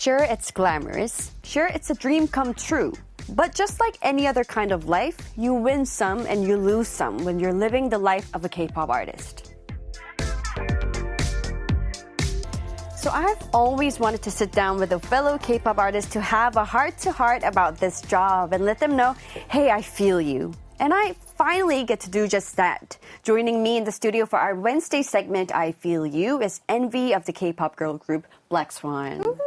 Sure, it's glamorous. Sure, it's a dream come true. But just like any other kind of life, you win some and you lose some when you're living the life of a K-pop artist. So I've always wanted to sit down with a fellow K-pop artist to have a heart-to-heart about this job and let them know, hey, I feel you. And I finally get to do just that. Joining me in the studio for our Wednesday segment, I Feel You, is Nvee of the K-pop girl group Blackswan.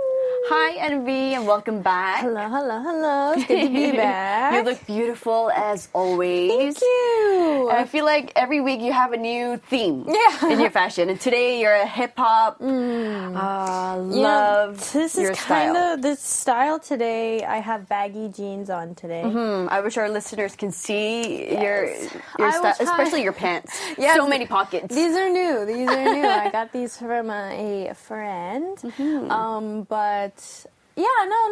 Hi, Nvee, and welcome back. Hello, hello, hello. It's good to be back. You look beautiful as always. Thank you. And I feel like every week you have a new theme in your fashion. And today you're a hip-hop. Love this your is style. kind of the style today. I have baggy jeans on today. I wish our listeners can see your I style, will try. especially your pants. Yes. So many pockets. These are new. I got these from a friend. But yeah,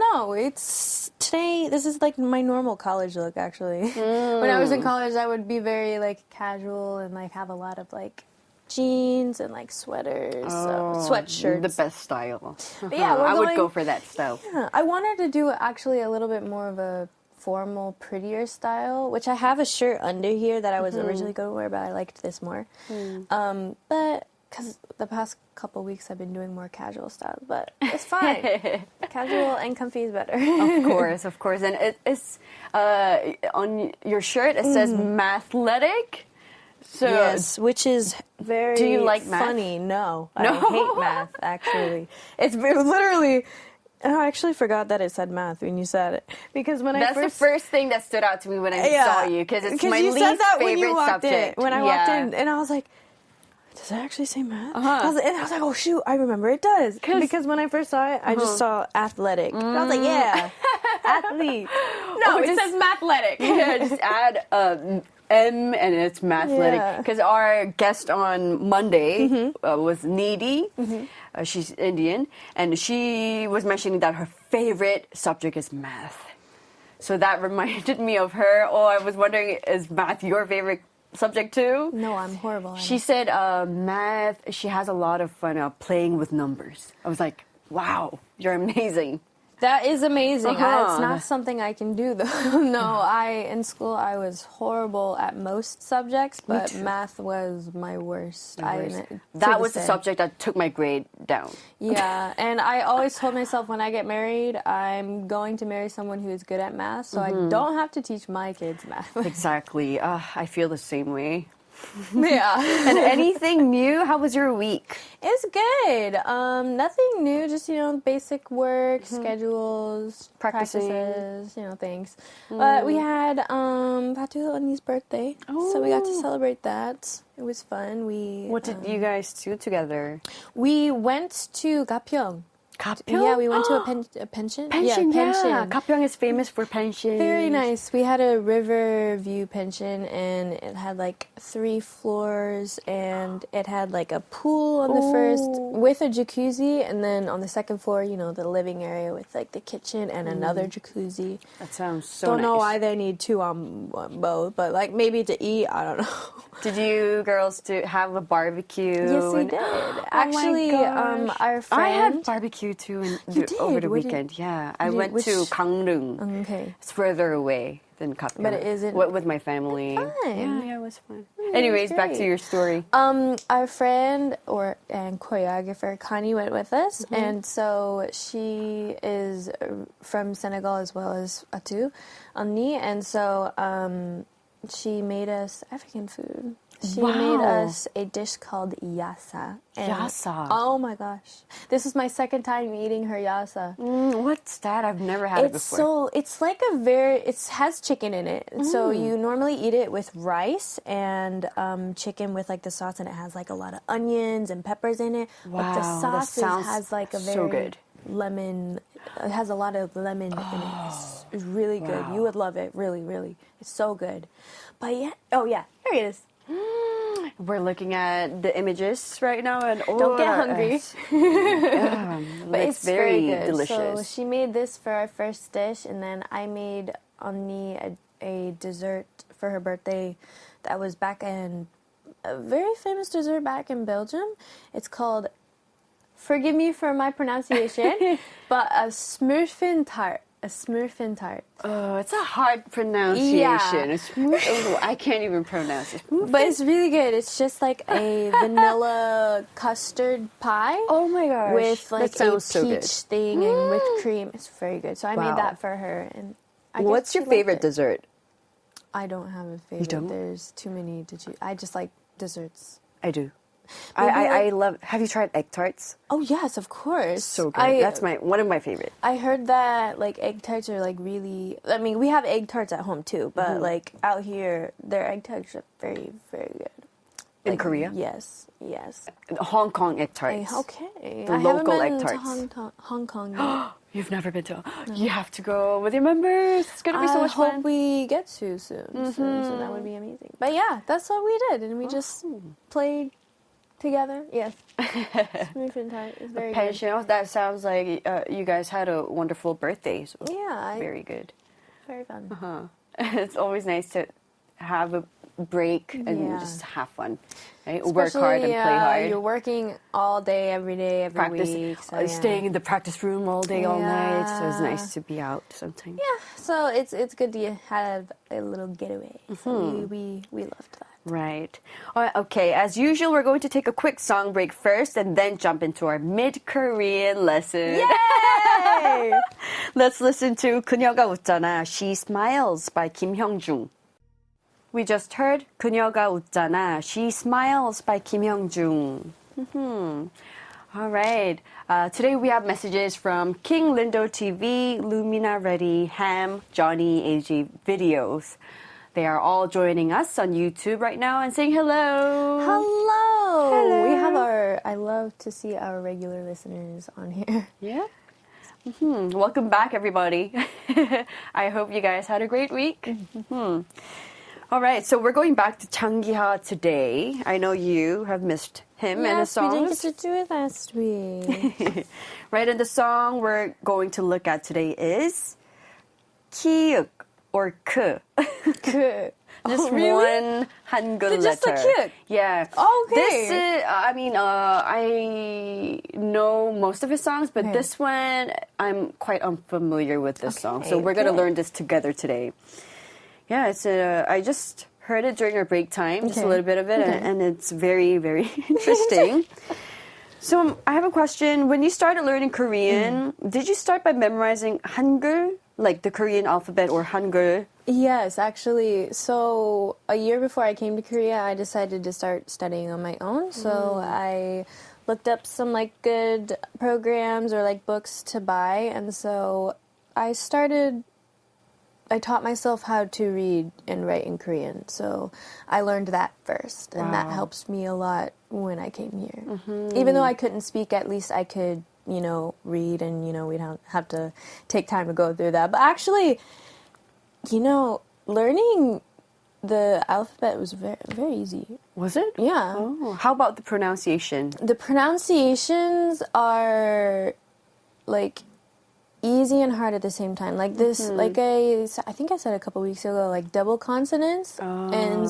no. It's today. This is like my normal college look, actually. When I was in college, I would be very like casual and like have a lot of like jeans and like sweaters, sweatshirts. The best style. But yeah, I would go for that style. Yeah, I wanted to do actually a little bit more of a formal, prettier style, which I have a shirt under here that I was originally going to wear, but I liked this more. But because the past couple weeks I've been doing more casual styles, but it's fine. Casual and comfy is better. Of course. And it's on your shirt it says mathletic. So yes, which is very do you like math? Funny. No, I hate math, actually. It's literally... I actually forgot that it said math when you said it. Because when That's the first thing that stood out to me when I saw you, because it's my least favorite subject. When I walked in, and I was like, does it actually say math? And I was like, oh shoot, I remember it does. Because when I first saw it, I just saw athletic. And I was like, yeah, athlete. No, it says mathletic. Yeah, just add M and it's mathletic. Because our guest on Monday was Nvee. She's Indian, and she was mentioning that her favorite subject is math. So that reminded me of her. Oh, I was wondering, is math your favorite subject too? No, I'm horrible. She said math, she has a lot of fun playing with numbers. I was like, wow, you're amazing. That is amazing. It's not something I can do, though. No, in school I was horrible at most subjects, but math was my worst. That was the subject that took my grade down. Yeah, and I always told myself when I get married, I'm going to marry someone who is good at math, so I don't have to teach my kids math. Exactly. I feel the same way. Yeah. And anything new? How was your week? It's good. Nothing new, just, basic work, schedules, practices, things. But we had Batu Oni's birthday, so we got to celebrate that. It was fun. What did you guys do together? We went to Gapyeong. Yeah, we went to a pension. Pension, yeah. Gapyeong is famous for pension. Very nice. We had a river view pension, and it had like 3 floors, and it had like a pool on the first with a jacuzzi, and then on the second floor, the living area with like the kitchen and another jacuzzi. That sounds so Don't nice. know why they need 2 on both, but like maybe to eat, I don't know. Did you girls have a barbecue? Yes, we did. Actually, our friend... I had barbecue too over the Where weekend. I went to Gangneung. Okay. It's further away than Gapyeong. But is it... With my family. Fun. Yeah, it was fun. Anyways, back to your story. Our friend and choreographer Connie went with us, and so she is from Senegal as well as Atu, Amni, and so she made us African food. She made us a dish called yassa. Yassa? Oh my gosh. This is my second time eating her yassa. What's that? I've never had it before. It's like it has chicken in it. So you normally eat it with rice and chicken with like the sauce, and it has like a lot of onions and peppers in it. Wow, but the sauce has like a very so good. Lemon. It has a lot of lemon in it. It's really good. You would love it. Really, really. It's so good. But yeah. Oh yeah. Here it is. We're looking at the images right now, and don't get hungry. But it's very good. delicious. So she made this for our first dish, and then I made Omni a dessert for her birthday that was back in a very famous dessert back in Belgium. It's called forgive me for my pronunciation, but a smurfen tart. A smurfen tart. Oh, it's a hard pronunciation. Yeah. Oh, I can't even pronounce it. But it's really good. It's just like a vanilla custard pie. Oh my gosh. With like that sounds a so good. peach thing and whipped cream. It's very good. So I Wow. made that for her. And I guess What's she your liked favorite it. dessert? I don't have a favorite. don't? There's too many to choose. I just like desserts. I do. Maybe I like- love. Have you tried egg tarts? Oh yes, of course. So good. That's one of my favorite. I heard that like egg tarts are like really. I mean, we have egg tarts at home too, but like out here, their egg tarts are very, very good. In Like, Korea? Yes, yes. Hong Kong egg tarts. Okay. The I haven't local been egg to tarts. Hong Kong yet. You've never been to. You have to go with your members. It's gonna be so I much hope fun. we get to soon, so that would be amazing. But yeah, that's what we did, and we just played together. Yes, smooth tart is very good. Pension. That sounds like you guys had a wonderful birthday. So Yeah, very good. very fun. It's always nice to have a break and Yeah. just have fun. Right? Work hard and Especially, play hard. You're working all day, every day, every Practice, week. So, yeah. staying in the practice room all day, all night. So it's Yeah. nice to be out sometimes. Yeah, so it's good to have a little getaway. So we loved that. Right. All right. Okay. As usual, we're going to take a quick song break first and then jump into our mid-Korean lesson. Yay! Let's listen to 그녀가 웃잖아, She Smiles by Kim Hyung-jung. We just heard 그녀가 웃잖아, She Smiles by Kim Hyung-jung. All right. Today we have messages from King Lindo TV, Lumina Reddy, Ham, Johnny, AG Videos. They are all joining us on YouTube right now and saying hello. Hello. Hello. We have I love to see our regular listeners on here. Yeah. Welcome back, everybody. I hope you guys had a great week. All right, so we're going back to Chang Gi-ha today. I know you have missed him and his Yes, we didn't get songs. to do it last week. Right, and the song we're going to look at today is Kiuk or K. Good. Just really? one Hangul Just a letter. Kiuk? Yeah. Okay. This is, I know most of his songs, but Okay. this one, I'm quite unfamiliar with this song. So Okay, we're going to okay. learn this together today. Yeah, I just heard it during our break time, just a Okay. little bit of it, Okay. and it's very, very interesting. So I have a question. When you started learning Korean, did you start by memorizing Hangul, like the Korean alphabet, or Hangul? Yes, actually. So a year before I came to Korea, I decided to start studying on my own. So I looked up some like good programs or like books to buy, and so I taught myself how to read and write in Korean. So I learned that first, and that Wow. helps me a lot when I came here. Even though I couldn't speak, at least I could, read, and we don't have to take time to go through that. But actually, learning the alphabet was very, very easy. Was it? Yeah. Oh, how about the pronunciation? The pronunciations are like easy and hard at the same time. Like this, like I think I said a couple weeks ago, like double consonants and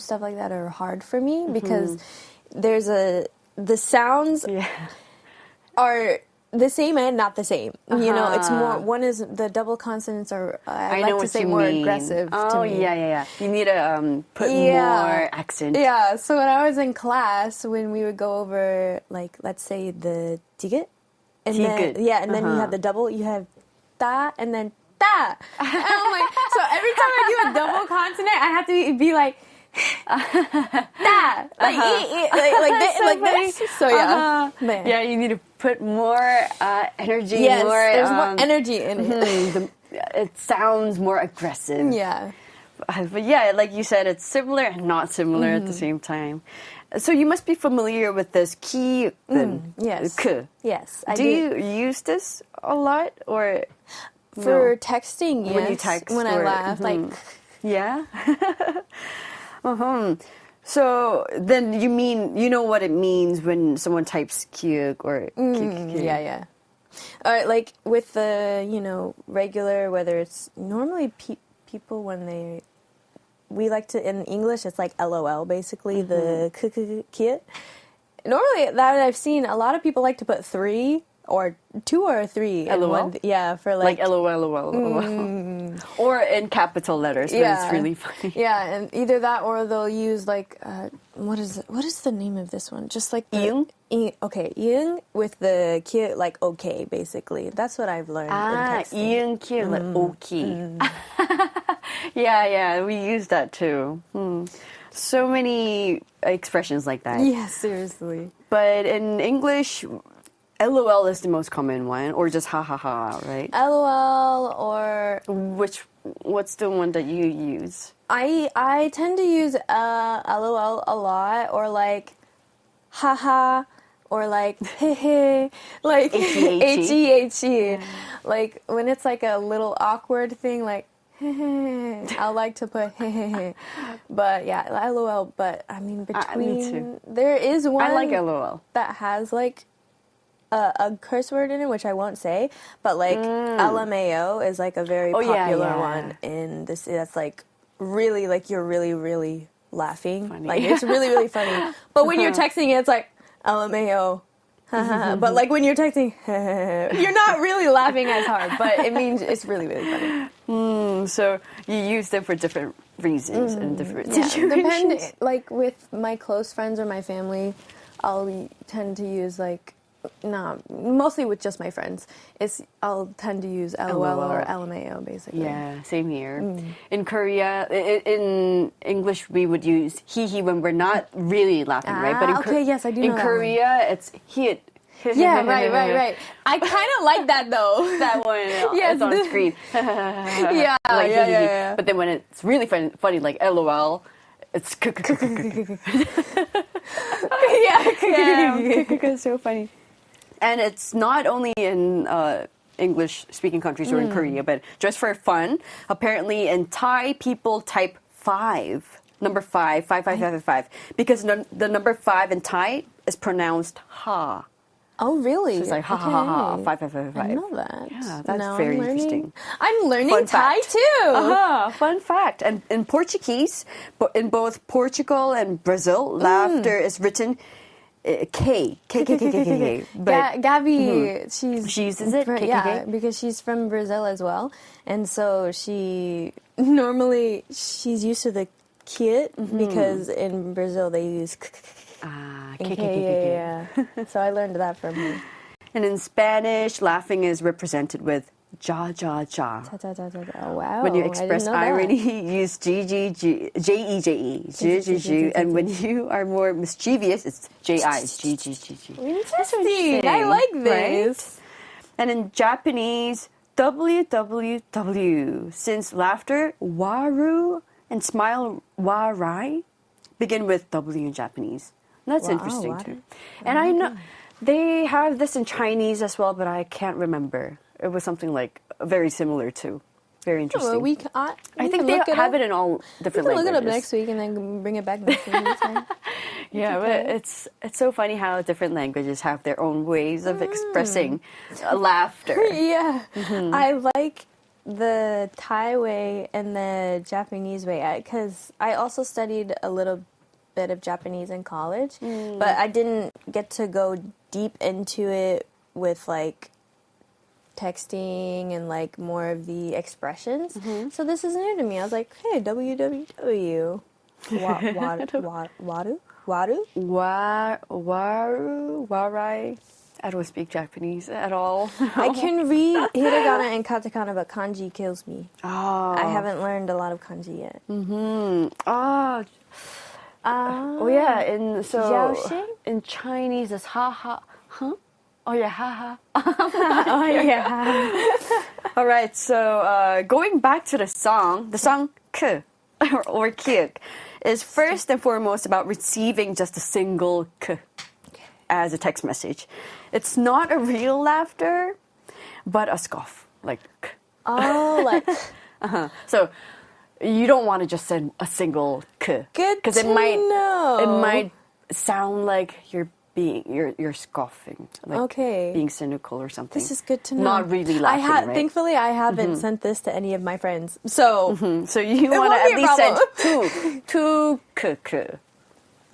stuff like that are hard for me because the sounds Yeah. are the same and not the same. It's more, one is the double consonants are, I know like to what say you more mean. aggressive to Oh, me. yeah. You need to put Yeah. more accent. Yeah, so when I was in class, when we would go over, like, let's say the tigit, and Tigit. then you have the double, you have da, and then da. And I'm like, so every time I do a double consonant, I have to be like, da, like, like this. So yeah. Man. Yeah, you need to put more energy. Yes, more, there's more energy in it. It sounds more aggressive. Yeah. But yeah, like you said, it's similar and not similar at the same time. So you must be familiar with this ki. Yes. K. Yes, I Do you use this a lot or For no? texting, yes. When you text When I or- laugh, like, Yeah. So then you know what it means when someone types kyuk or kyuk. yeah. Or like with the, regular, whether it's normally people when we like to, in English, it's like LOL, basically, the kit. normally that I've seen, a lot of people like to put 3 or 2 or 3 in LOL? one. Yeah, for Like LOL. Or in capital letters, but it's really funny. Yeah, and either that or they'll use like what is the name of this one? Just like the okay, iung with the kid like okay, basically. That's what I've learned in texting. Iung kid like okay. Yeah, we use that too. So many expressions like that. Yeah, seriously. But in English, LOL is the most common one, or just ha ha ha, right? LOL or what's the one that you use? I tend to use LOL a lot, or like haha, or like hehe, like he. Like when it's like a little awkward thing, like I like to put hehe. But yeah, LOL. But I mean, between me too. There is one I like LOL that has like a curse word in it, which I won't say, but like LMAO is like a very popular one in this. That's like really like you're really laughing, funny. like it's really funny. But when you're texting, it's like LMAO. But like when you're texting, you're not really laughing as hard, but it means it's really funny. So you use them for different reasons and different situations. Depend, like with my close friends or my family, I'll tend to use like mostly with just my friends. I'll tend to use LOL or LMAO basically. Yeah, same here. In Korea, in English, we would use he when we're not really laughing, right? But yes, I do know in that Korea, it's he. Yeah, right. I kind of like that though. That one, it's on screen. Yeah, like, yeah. But then when it's really funny like LOL, it's it's so funny. And it's not only in English-speaking countries or in Korea, but just for fun, apparently in Thai, people type 5, number 5, because the number 5 in Thai is pronounced ha. Oh, really? So it's like ha ha ha, 5. I know that. Yeah, that's very interesting. I'm learning Thai too. Fun fact. And in Portuguese, in both Portugal and Brazil, laughter is written K. But Gabby, she uses it. Yeah, because she's from Brazil as well, and so she's used to the kid because in Brazil they use K. So I learned that from her. And in Spanish, laughing is represented with ja. Oh, wow. When you express irony, you use J-E-J-E. And when you are more mischievous, it's J-I. Interesting. I like this. Right? And in Japanese, WWW. Since laughter, waru, and smile, warai, begin with W in Japanese. That's interesting too. And I know they have this in Chinese as well, but I can't remember. It was something like very similar to. Very interesting. I think they have it in all different languages. Look it up next week and then bring it back next week. Yeah, but it's so funny how different languages have their own ways of expressing laughter. Yeah. I like the Thai way and the Japanese way because I also studied a little bit of Japanese in college, but I didn't get to go deep into it with like texting and like more of the expressions. So this is new to me. I was like, hey, WWW. Warai. I don't speak Japanese at all. I can read hiragana and katakana, but kanji kills me. Oh. I haven't learned a lot of kanji yet. Oh yeah, in Chinese it's ha ha, huh? Oh yeah, ha ha. Oh yeah. All right, so going back to the song "k" or "kiek" is first and foremost about receiving just a single "k" as a text message. It's not a real laughter, but a scoff, like "k." Oh, like. So you don't want to just send a single "k" Good because it might sound like you're scoffing, like being cynical or something. This is good to know. Not really laughing, right? Thankfully, I haven't sent this to any of my friends, so so you want to at least send two "k."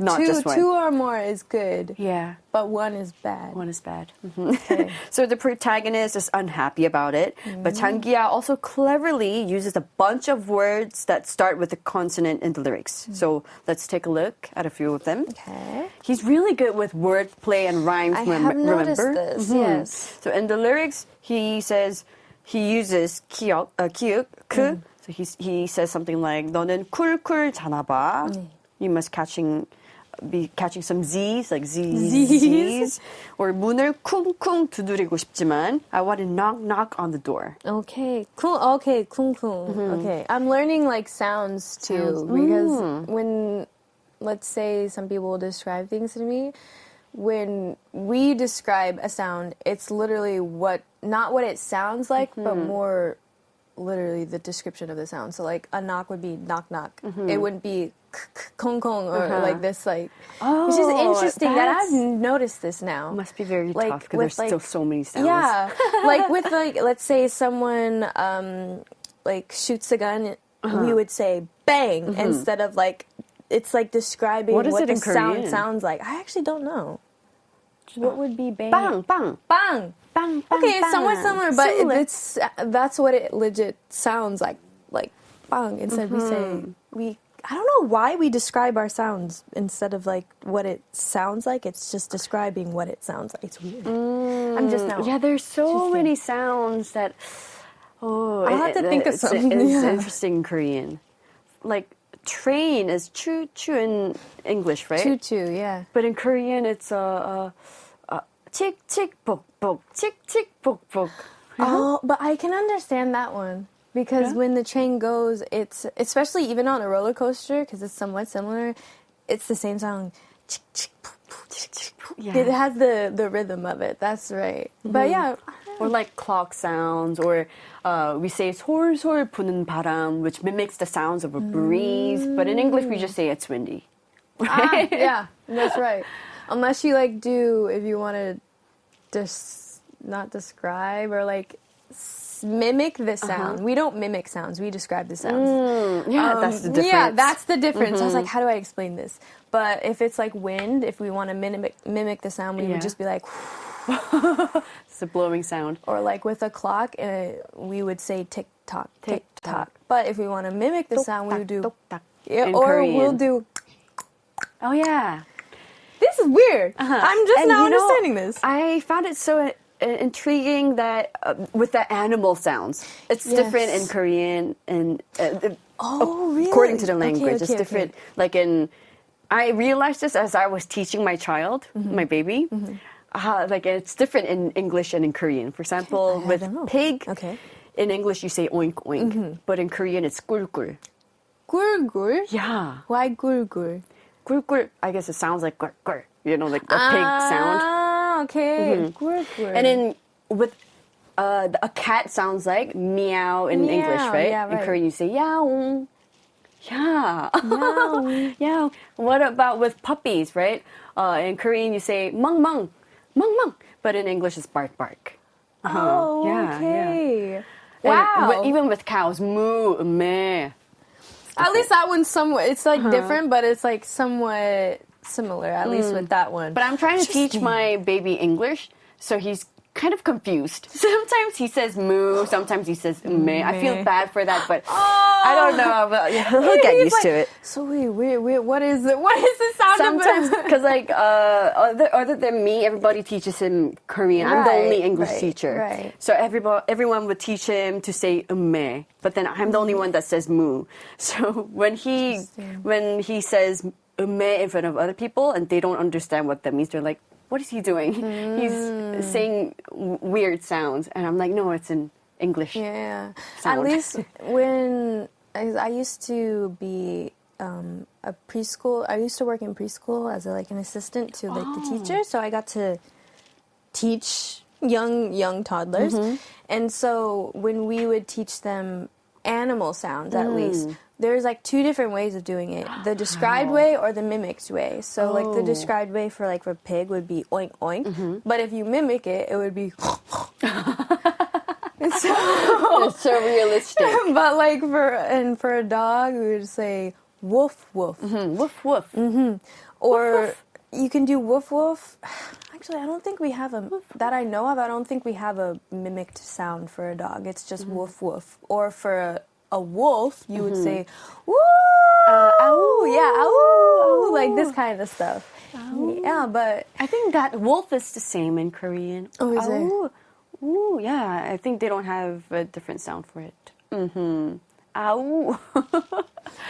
not just one. Two or more is good. Yeah. But one is bad. One is bad. Okay. So the protagonist is unhappy about it, but Changia also cleverly uses a bunch of words that start with a consonant in the lyrics. So let's take a look at a few of them. Okay. He's really good with wordplay and rhymes. I have noticed remember? this, yes. So in the lyrics, he says he uses kiuk, k. So he says something like 너는 쿨쿨 자나 봐. You must be catching some Z's, like Z's. Or 문을 쿵쿵 두드리고 싶지만 I want to knock on the door. Okay. Cool. Okay. Kung kung. Okay. I'm learning like sounds too because when, let's say, some people describe things to me, when we describe a sound, it's literally not what it sounds like, but more literally the description of the sound. So like a knock would be knock knock. It wouldn't be kong kong or like this like, which is interesting that I've noticed this now. Must be very like, tough because there's still so many sounds. Yeah, like with like, let's say someone like shoots a gun, we would say bang instead of like, it's like describing what the sound sounds like. I actually don't know. What would be bang? Bang, bang. Bang. Bang, bang, Okay, it's somewhat similar, but Similar. that's what it legit sounds like bang. Instead I don't know why we describe our sounds instead of like what it sounds like. It's just describing what it sounds like. It's weird. I'm just now. Yeah, there's so many sounds that. I'll have to think of something. It's interesting in Korean. Like train is choo choo in English, right? Choo choo, yeah. But in Korean, it's chick chick bok bok, chick chick bok bok. Oh, but I can understand that one. Because when the train goes, it's, especially even on a roller coaster, because it's somewhat similar, it's the same sound. Yeah. It has the rhythm of it. That's right. But yeah. Or like clock sounds, or we say 솔솔 부는 바람, which mimics the sounds of a breeze. But in English, we just say it's windy. Yeah, that's right. Unless you like if you want to just not describe or like mimic the sound. We don't mimic sounds. We describe the sounds. Yeah, that's the difference. Yeah, that's the difference. I was like, how do I explain this? But if it's like wind, if we want to mimic the sound, we would just be like, it's a blowing sound. or like with a clock, we would say tick tock, tick tock. But if we want to mimic the sound, we would do, in or Korean. we'll do. Oh yeah, This is weird. I'm just now understanding this. I found it so intriguing that with the animal sounds, it's different in Korean and really? according to the language, Okay, it's different. Like I realized this as I was teaching my child, my baby. Like it's different in English and in Korean. For example, with pig, in English you say oink oink, but in Korean it's 꿀꿀. 꿀꿀? Yeah, Why 꿀꿀? 꿀꿀. I guess it sounds like 꿀꿀. You know, like the pig sound. Ah, okay. 꿀꿀. And then with a cat sounds like meow in Meow, English, right? yeah, In right. Korean you say yaong. Yeah. Meow. Yeah. What about with puppies, right? In Korean you say mang mang, mang mang, but in English it's bark bark. Oh, Yeah, okay. And Wow. even with cows, moo, meh. At least that one's somewhat, it's like different, but it's like somewhat similar, at least with that one. But I'm trying to teach my baby English, so he's kind of confused. Sometimes he says moo, sometimes he says meh. I feel bad for that, but I don't know. But he'll get used to it. So wait, what is it? What is the sound Sometimes, of it? because like other than me, everybody teaches him Korean. I'm the only English teacher, right. so everyone would teach him to say meh. But then I'm the only one that says moo. So when he says meh in front of other people and they don't understand what that means, they're like, what is he doing? He's saying weird sounds. And I'm like, no, it's in English. Yeah. Sound. At least when I used to be a preschool, I used to work in preschool as an assistant to the teacher. So I got to teach young toddlers. And so when we would teach them animal sounds, at least, there's like two different ways of doing it: the described way or the mimicked way. So like the described way for pig would be oink oink, but if you mimic it, it would be. It's so realistic. But for a dog, we would say woof woof, Woof woof. Or you can do woof woof. Actually, I don't think we have that I know of, I don't think we have a mimicked sound for a dog. It's just woof woof. Or for a wolf, you would say, woo! Ow! Yeah, ow! Like this kind of stuff. Ow. Yeah, but... I think that wolf is the same in Korean. Oh, is it? Ooh, yeah. I think they don't have a different sound for it. Mm-hmm. Ow.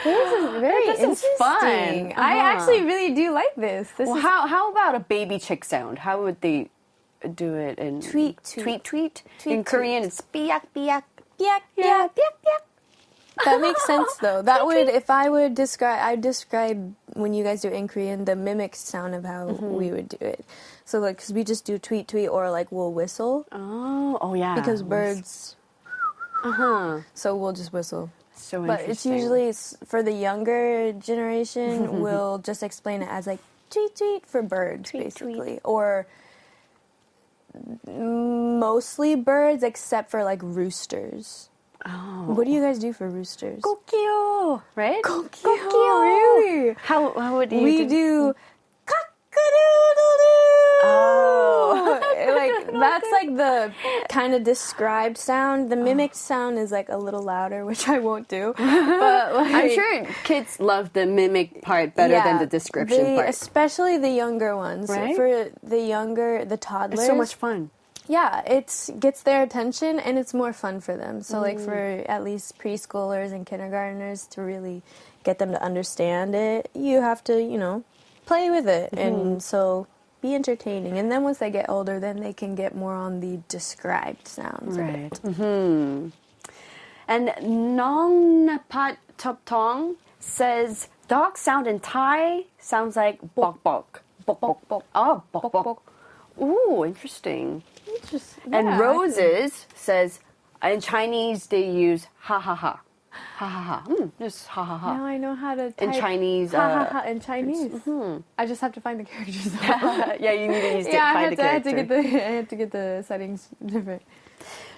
This is very This is interesting. fun. I actually really do like this. How about a baby chick sound? How would they do it in Tweet, tweet? tweet. In Korean, it's biak biak. Biak, Yeah, biak. biak biak. That makes sense though. That would, if I would describe, I'd describe when you guys do it in Korean, the mimic sound of how we would do it. So like, cause we just do tweet tweet or like we'll whistle. Oh yeah. Because birds. So we'll just whistle. So But it's usually for the younger generation, we'll just explain it as like tweet tweet for birds, Tweet, basically, or mostly birds except for like roosters. Oh. What do you guys do for roosters? Kokyo, right? Kokyo, really? How would you We do cock-a-doodle-doo. Oh. Like that's like the kind of described sound. The mimicked sound is like a little louder, which I won't do. But like, I'm sure kids love the mimic part better than the description part. Especially the younger ones. Right? For the toddlers. It's so much fun. Yeah, it gets their attention and it's more fun for them. So like for at least preschoolers and kindergartners to really get them to understand it, you have to, play with it. And so be entertaining. And then once they get older, then they can get more on the described sounds. Right. And Nongnapat Toptong says dog sound in Thai sounds like bok bok. Bok bok bok. Oh, bok bok. Ooh, interesting. And Roses says in Chinese they use ha ha ha. Ha ha ha. Just ha ha ha. Now I know how to type In Chinese. ha ha ha in Chinese. I just have to find the characters. Yeah, you need to use I find the had character. to get the settings different.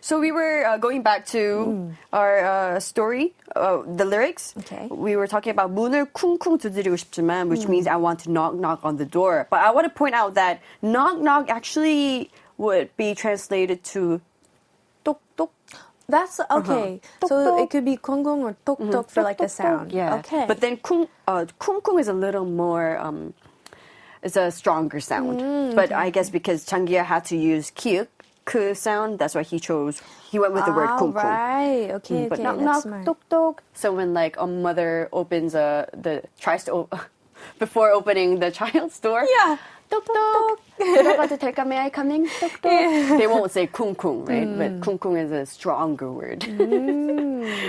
So we were going back to our story, the lyrics. Okay. We were talking about 문을 쿵쿵 두드리고 싶지만, which means I want to knock knock on the door. But I want to point out that knock knock actually would be translated to tok tok. That's okay. Tok, So tok. it could be 콩콩 or tok tok for like the sound. Yeah. Okay. But then 쿵 쿵쿵 is a little more. It's a stronger sound. But I guess because Changia had to use kiuk sound, that's why he went with the word 쿵쿵. Right. Okay. But Okay. knock That's knock smart. tok tok. So when like a mother opens tries to before opening the child's door. Yeah. tok tok. 들어가도 될까? May I come in? tok tok. They won't say 쿵쿵, right? But 쿵쿵 is a stronger word.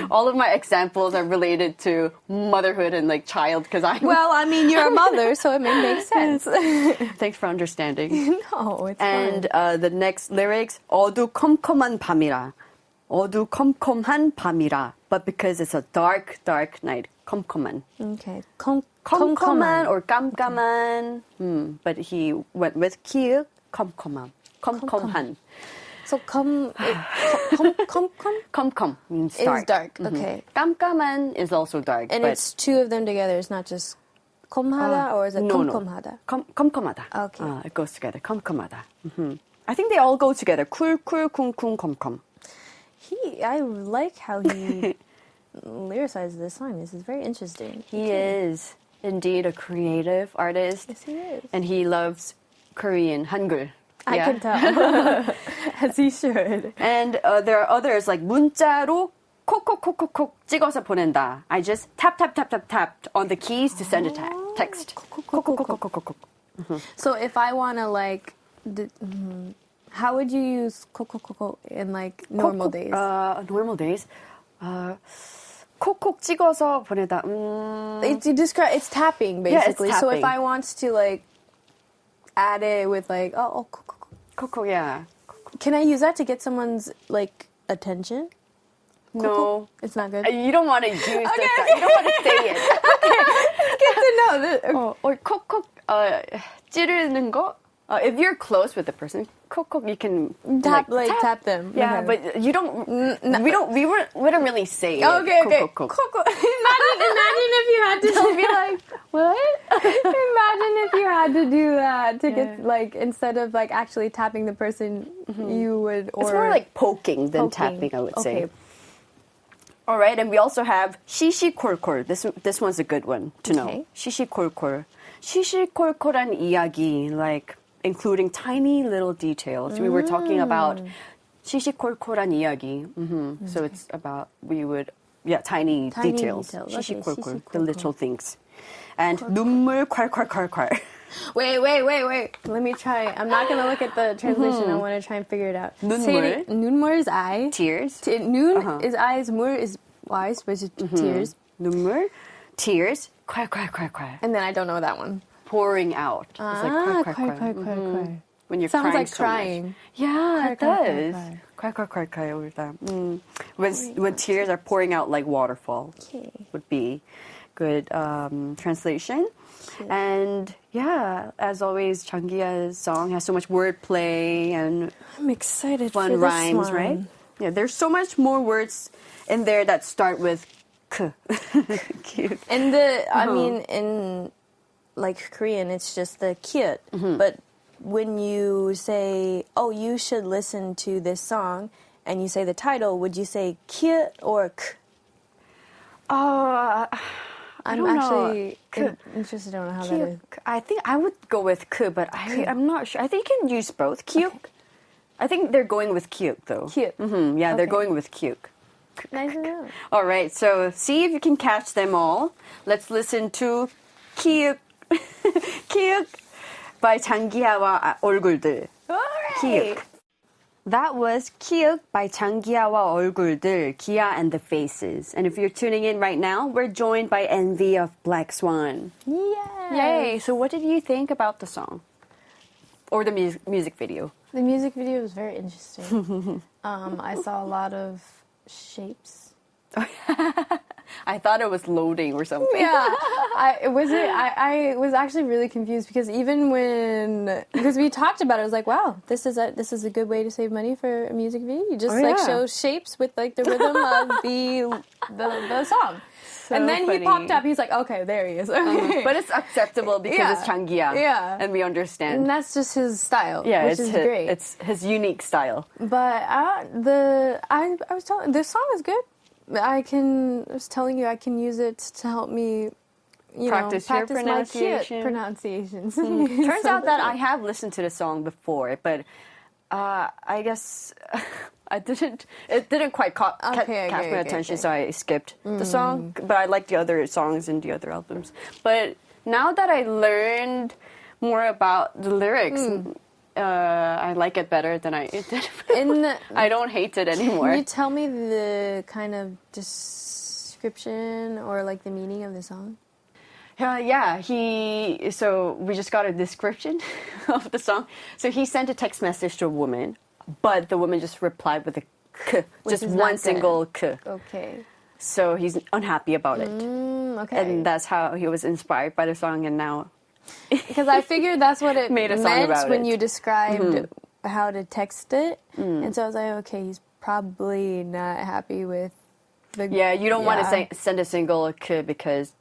All of my examples are related to motherhood and like child because I. Well, I mean, you're a mother, so it may make sense. Thanks for understanding. No, it's And fine. the next lyrics, 어두컴컴한 밤이라. 어두컴컴한 밤이라. But because it's a dark, dark night, 컴컴한. Okay. 컴컴한 or 깜깜한. But he went with kiuk, 컴컴한. 컴컴한. So 컴 컴컴 means dark. is dark. Okay. 깜깜한 is also dark. And but it's two of them together. It's not just 컴하다 or is it no. 컴컴하다? 컴컴하다. Okay. It goes together. 컴컴하다. I think they all go together. 쿨쿨 쿵쿵 컴컴. I like how he lyricized this song. This is very interesting. He is indeed a creative artist. Yes, he is. And he loves Korean, Hangul. I Yeah. can tell. As he should. And there are others like 문자로 콕콕콕콕콕 찍어서 보낸다. I just tap on the keys to send a text. 콕콕콕콕콕콕. So if I want to like, how would you use 코코코코 in like normal days? Normal days. 콕콕 찍어서 보내다. It's tapping Yeah, it's basically. So if tapping. I want to like add it with like 코코코. 콕콕, yeah. Can I use that to get someone's like attention? No. It's not good. You don't want to use the sound. You don't want to say it. Good to know. Or 콕콕 찌르는 거. If you're close with the person, cook. You can tap them. Yeah, Okay. but you don't. We wouldn't really say it. Okay. Cook. Imagine if you had to be like, what? Imagine if you had to do that to get like, instead of like actually tapping the person, you would. Or It's more like poking than tapping, I would say. All right, and we also have 시시콜콜. This one's a good one to know. 시시콜콜. 시시콜콜한 이야기, like including tiny little details. We were talking about 시시콜콜한 이야기. So it's about tiny details. 시시콜콜, the little things. And 눈물 콸콸콸콸. Wait. Let me try. I'm not going to look at the translation. I want to try and figure it out. 눈물. 눈물 is eye. Tears. 눈 is eyes. 물 is eyes, which is tears. 눈물, tears, 콸콸콸콸. And then I don't know that one. Pouring out. It's like 콸콸콸. When you're Sounds crying like so crying. much. Yeah, it does. 콸콸콸콸 all the time. When tears are pouring out like waterfall. Would be good translation. And yeah, as always, Changia's song has so much wordplay and I'm excited fun for this rhymes, one. right? Yeah, there's so much more words in there that start with k. Cute. And I mean, in like Korean, it's just the cute. But when you say, "Oh, you should listen to this song," and you say the title, would you say cute or k? I'm actually interested to know how that is. I think I would go with k, but I'm not sure. I think you can use both. Cute. Okay. I think they're going with cute, though. Cute. Yeah, they're going with cute. Nice to know. All right, so see if you can catch them all. Let's listen to cute. Cute by 장기하와 얼굴들. Cute. That was Cute by 장기하와 얼굴들, Kia and the Faces. And if you're tuning in right now, we're joined by Nvee of Blackswan. Yes. Yay! So what did you think about the song? Or the music video? The music video was very interesting. I saw a lot of shapes. I thought it was loading or something. Yeah, I was actually really confused because because we talked about it, I was like, wow, this is a good way to save money for a music video. You just show shapes with like the rhythm of the song. So and then funny. He popped up. He's like, okay, there he is. But it's acceptable because it's Changia. Yeah. And we understand. And that's just his style. Yeah, which is great. It's his unique style. But I was telling this song is good. I was telling you I can use it to help me practice my pronunciations. Turns out that I have listened to the song before, but I guess it didn't quite catch my attention, so I skipped the song. But I like the other songs in the other albums. But now that I learned more about the lyrics, I like it better than I did. I don't hate it anymore. Can you tell me the kind of description or like the meaning of the song? Yeah, so we just got a description of the song. So he sent a text message to a woman, but the woman just replied with a k, just one single k. Okay. So he's unhappy about it. Okay. And that's how he was inspired by the song, and now... Because I figured that's what it meant when you described how to text it. And so I was like, okay, he's probably not happy with the... Yeah, you don't want to send a single k because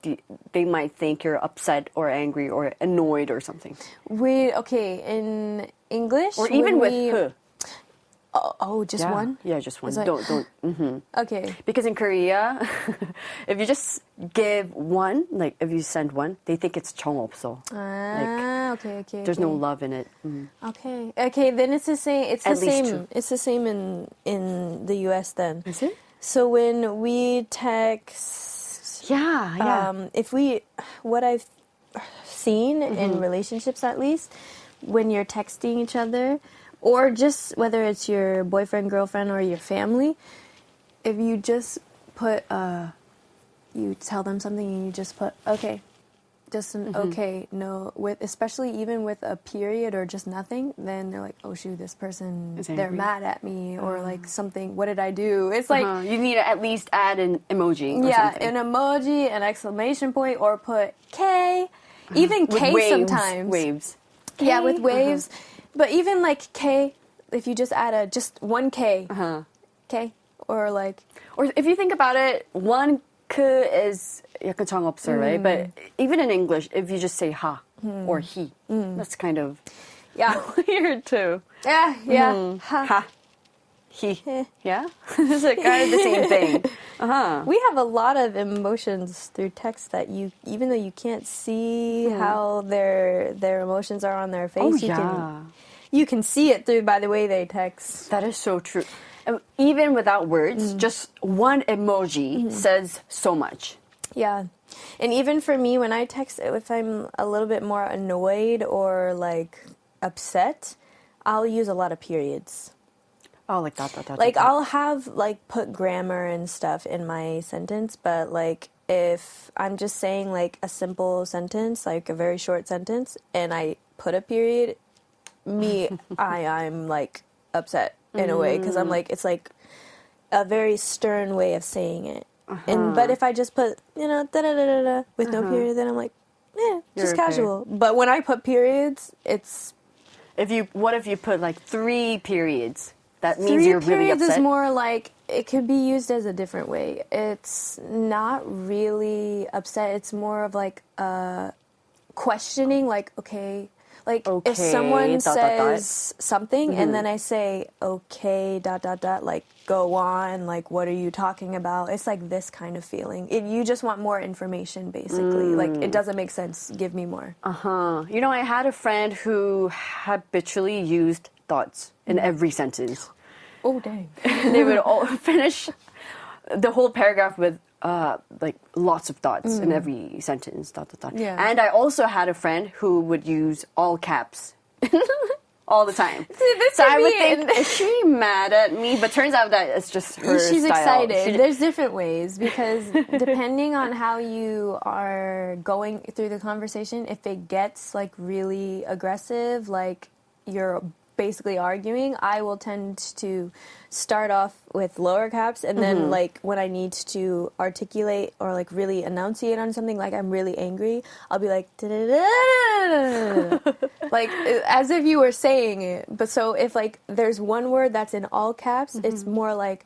they might think you're upset or angry or annoyed or something. In English... Or even with h. Just one? Yeah, just one. Like, don't. Okay. Because in Korea, if you just give one, like if you send one, they think it's 정없어. Okay. There's no love in it. Okay. Then it's the same. It's the same. Two. It's the same in the U.S. Then. Is it? So when we text, what I've seen in relationships, at least, when you're texting each other. Or just whether it's your boyfriend, girlfriend, or your family, if you just put, you tell them something and you just put, okay, just an okay, no, especially even with a period or just nothing, then they're like, oh shoot, this person, they're mad at me, or like something, what did I do? It's like... You need to at least add an emoji or something. An emoji, an exclamation point, or put K, even K waves, sometimes. Waves. Yeah, with waves. But even like K, if you just add just one K, K, or like, or if you think about it, one K is 약간 정없어, right? But even in English, if you just say ha or he, that's kind of weird too. Yeah. Ha. He. Yeah? It's like kind of the same thing. We have a lot of emotions through text that even though you can't see how their emotions are on their face, you can see it through by the way they text. That is so true. Even without words, just one emoji says so much. Yeah. And even for me, when I text, if I'm a little bit more annoyed or like upset, I'll use a lot of periods. Oh, like that. Like, I'll have, like, put grammar and stuff in my sentence, but, like, if I'm just saying, like, a simple sentence, like a very short sentence, and I put a period, I'm, like, upset in a way, because I'm, like, it's, like, a very stern way of saying it. But if I just put, da-da-da-da-da, with no period, then I'm, like, just casual. But when I put periods, it's... What if you put, like, 3 periods? That means you're really upset. 3 periods is more like, it could be used as a different way. It's not really upset. It's more of like questioning, like, okay. Like, if someone says something and then I say, okay, ... like, go on, like, what are you talking about? It's like this kind of feeling. You just want more information, basically. Like, it doesn't make sense. Give me more. You know, I had a friend who habitually used thoughts in every sentence. Oh, dang. They would all finish the whole paragraph with like lots of thoughts in every sentence. ... Yeah. And I also had a friend who would use all caps all the time. So I would think, is she mad at me? But turns out that it's just her She's style. excited. There's different ways, because depending on how you are going through the conversation, if it gets like really aggressive, like you're basically arguing, I will tend to start off with lower caps, and then like when I need to articulate or like really enunciate on something, like I'm really angry, I'll be like like as if you were saying it. But so if like there's one word that's in all caps, it's more like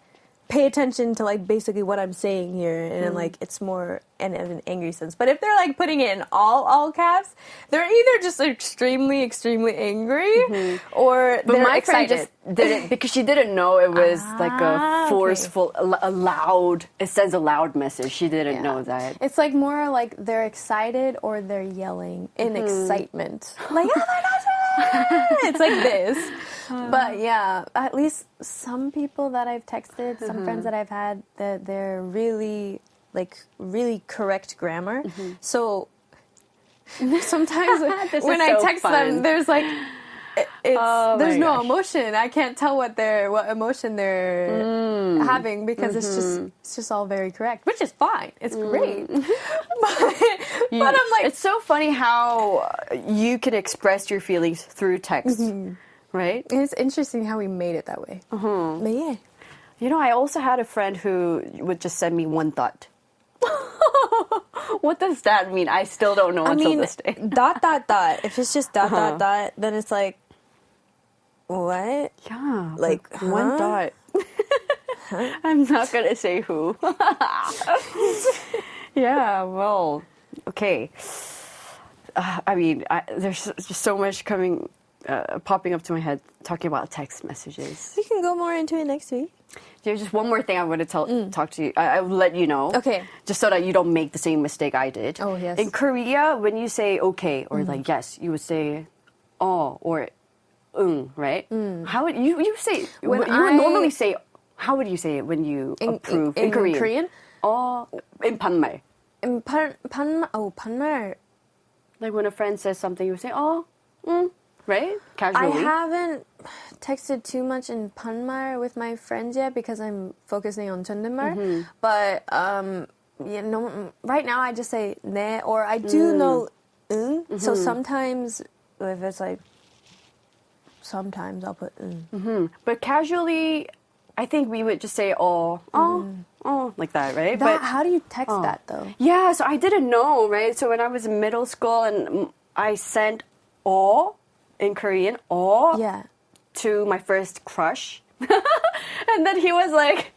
pay attention to like basically what I'm saying here, and like it's more in an angry sense. But if they're like putting it in all caps, they're either just extremely angry or they're my excited. friend just did it because she didn't know it was like a forceful, a loud. It sends a loud message. She didn't know that. It's like more like they're excited or they're yelling in excitement. Like, oh my gosh! It's like this. But yeah, at least some people that I've texted, some friends that I've had, that they're really correct grammar. So sometimes when I text them, there's like there's no emotion. I can't tell what emotion they're having, because it's just all very correct, which is fine. It's great. But I'm like, it's so funny how you can express your feelings through text, right? It's interesting how we made it that way. But yeah, you know, I also had a friend who would just send me one thought. What does that mean? I still don't know until this day. ... If it's just ... then it's like, what? Yeah, like one thought. I'm not gonna say who. Yeah, well, okay. I mean, there's just so much popping up to my head talking about text messages. We can go more into it next week. There's just one more thing I want to talk to you. I will let you know. Okay. Just so that you don't make the same mistake I did. Oh, yes. In Korea, when you say okay or like yes, you would say oh or right? How would you say? You would normally say. How would you say it when you approve in Korean? In 반말. In 반말. Like when a friend says something, you would say right? Casually. I haven't texted too much in 반말 with my friends yet because I'm focusing on 존댓말. But right now I just say 네, or I do know So sometimes if it's like sometimes I'll put But casually, I think we would just say oh, like that, right? But how do you text that though? Yeah, so I didn't know, right? So when I was in middle school and I sent in Korean, Yeah. to my first crush. And then he was like,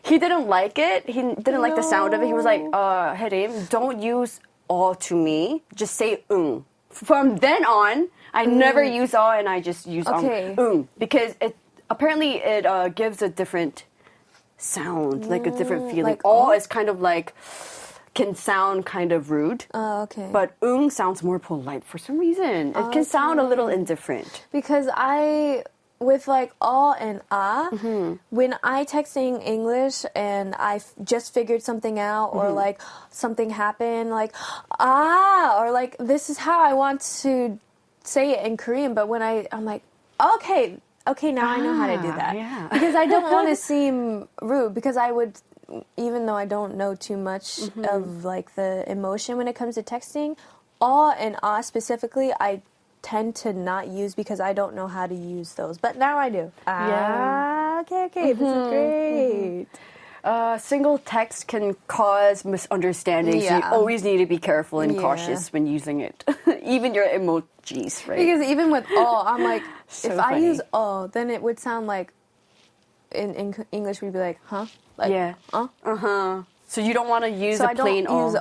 he didn't like it. He didn't like the sound of it. He was like, Hyerim, don't use all to me. Just say From then on, I never use all and I just use because apparently it gives a different sound, like a different feeling. Like all is kind of like, can sound kind of rude. Oh, okay. But sounds more polite for some reason. It can sound a little indifferent. Because with like and when I texting English and I just figured something out or like something happened, like or like this is how I want to say it in Korean, but when I'm like, okay, now I know how to do that. Yeah. Because I don't want to seem rude, because I would, even though I don't know too much of like the emotion when it comes to texting, and specifically, I tend to not use because I don't know how to use those. But now I do. Okay, this is great. Single text can cause misunderstandings. Yeah. You always need to be careful and cautious when using it. Even your emojis, right? Because even with I'm like, So if funny. I use then it would sound like, in English we'd be like, huh? Like, So you don't want to use So a I don't plain use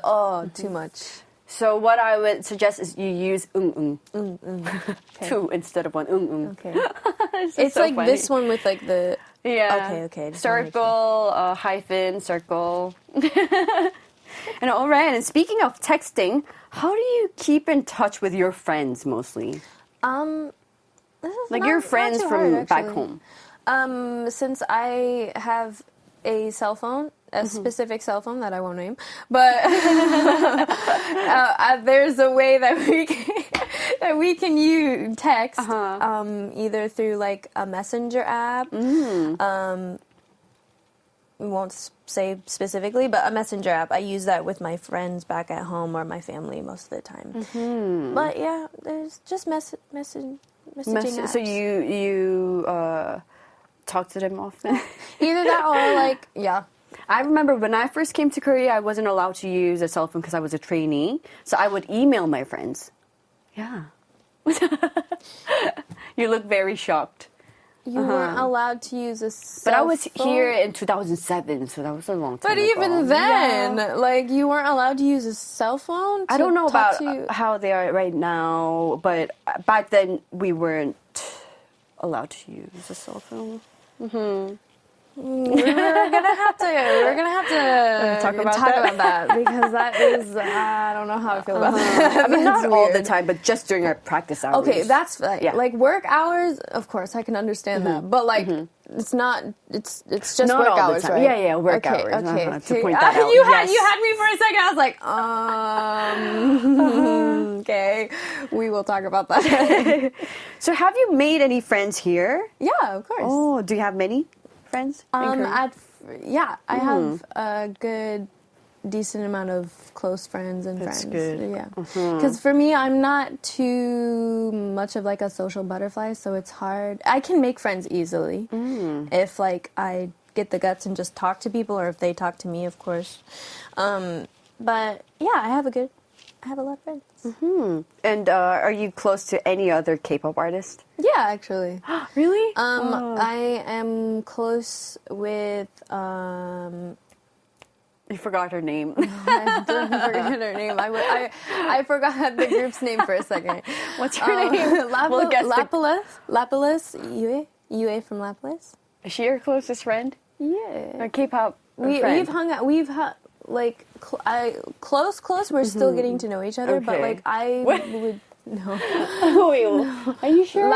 too much. So what I would suggest is you use Okay. two instead of one. Okay. It's It's like funny. this one with like the Yeah. Okay. Just wanna make Circle, hyphen, circle. And all right. And speaking of texting, how do you keep in touch with your friends mostly? This is Like not- your not friends too from hard, back actually. home. Since I have a cell phone, a specific cell phone that I won't name, but there's a way that we can use text, either through like a messenger app. We won't say specifically, but a messenger app. I use that with my friends back at home or my family most of the time. But yeah, there's just messaging apps. So you talk to them often? Either that or like I remember when I first came to Korea, I wasn't allowed to use a cell phone because I was a trainee. So I would email my friends. Yeah. You look very shocked. You weren't allowed to use a cell But I was phone? here in 2007, so that was a long time But ago. even then, like, you weren't allowed to use a cell phone? I don't know about to... how they are right now, but back then we weren't allowed to use a cell phone. We're gonna have to Talk about that because that is I don't know how I feel about that. I mean, not That's all the weird. time, but just during our practice hours. Okay, that's Yeah. like work hours. Of course, I can understand that, but like it's not. It's just Not work all the hours, time. right? Yeah, work okay, hours. Okay, To point that out. You Yes. had me for a second. I was like, okay, we will talk about that. So, have you made any friends here? Yeah, of course. Oh, do you have many friends? in Korea? I have a decent amount of close friends and That's friends. good. Yeah, because for me, I'm not too much of like a social butterfly, so it's hard. I can make friends easily if like I get the guts and just talk to people, or if they talk to me, of course. But yeah, I have a lot of friends. And are you close to any other K-pop artist? Yeah, actually. Really? I am close with. You forgot her name. I didn't forget her name. I forgot the group's name for a second. What's her name? We'll guess Lapilis Yue from Lapilis. Is she your closest friend? Yeah. A K-pop We've friend? hung out. We've had like close. We're still getting to know each other, but Okay. like I would no. Wait, are you sure?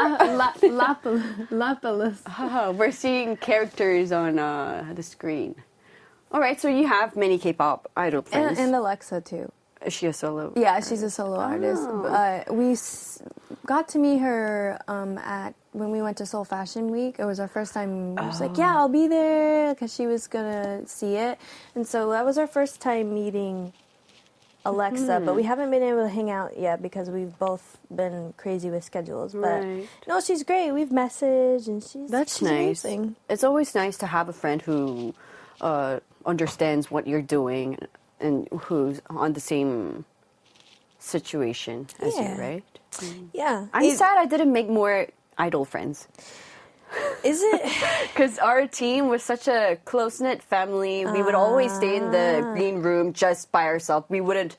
Lapilis. We're seeing characters on the screen. All right, so you have many K-pop idol friends. And Alexa too. Is she a solo? Yeah, she's a solo artist. We got to meet her when we went to Seoul Fashion Week. It was our first time. She was like, "Yeah, I'll be there," because she was gonna see it, and so that was our first time meeting Alexa. But we haven't been able to hang out yet because we've both been crazy with schedules. But Right. no, she's great. We've messaged, and she's nice. amazing. It's always nice to have a friend who understands what you're doing and who's on the same situation as you, Yeah. right? Yeah, I'm sad I didn't make more idol friends. Is it? Because our team was such a close-knit family. We would always stay in the green room just by ourselves. We wouldn't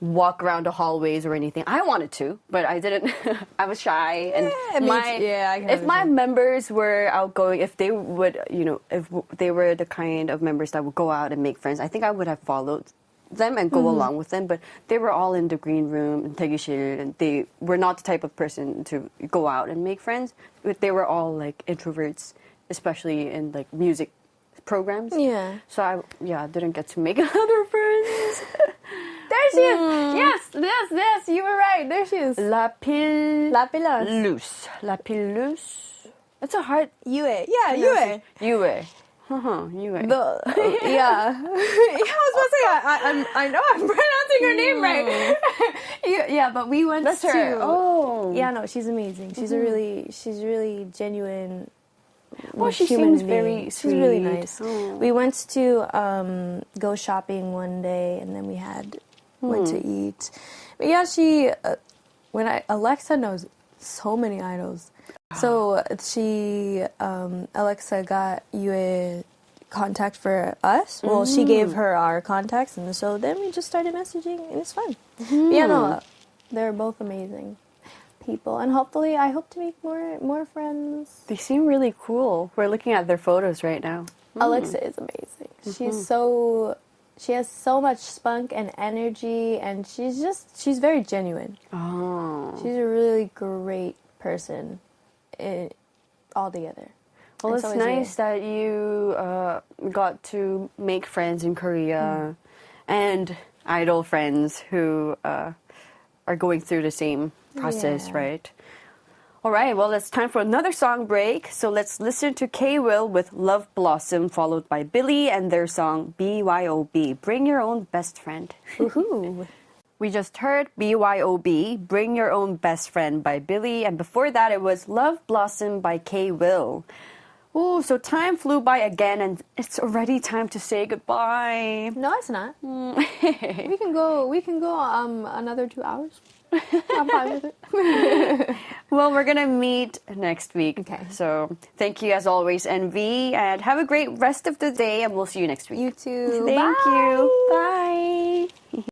walk around the hallways or anything. I wanted to, but I didn't. I was shy. And if my members were outgoing, if they would, if they were the kind of members that would go out and make friends, I think I would have followed them and go along with them. But they were all in the green room in 대기실, and they were not the type of person to go out and make friends. But they were all like introverts, especially in like music programs. Yeah. So I didn't get to make other friends. There she is. Yes, you were right. There she is. Lapillus. That's a hard. Yue. Yeah, Yue. Yue. Yue. Yeah. I was about to say, I know I'm pronouncing her name right. Yeah, but we went That's to. her. Oh. Yeah, no, she's amazing. She's she's really genuine. Well, she human seems being. very She's sweet. really nice. Oh. We went to go shopping one day, and then we went to eat. But yeah, she Alexa knows so many idols. So Alexa got Yue contact for us. Well, she gave her our contacts, and so then we just started messaging, and it's fun. Yeah, no, they're both amazing people, and hopefully, I hope to make more friends. They seem really cool. We're looking at their photos right now. Alexa is amazing. She has so much spunk and energy, and she's very genuine. Oh. She's a really great person altogether. Well, And it's so is nice that you got to make friends in Korea and idol friends who are going through the same process, Yeah. right? All right, well, it's time for another song break. So let's listen to K-Will with Love Blossom, followed by Billy and their song BYOB, Bring Your Own Best Friend. Woohoo! We just heard BYOB, Bring Your Own Best Friend by Billy, and before that it was Love Blossom by K-Will. Oh, so time flew by again, and it's already time to say goodbye. No, it's not. We can go. Another 2 hours. I'm fine with it. Well, we're gonna meet next week. Okay. So thank you as always, Nvee, and have a great rest of the day, and we'll see you next week. You too. Thank Bye. you. Bye.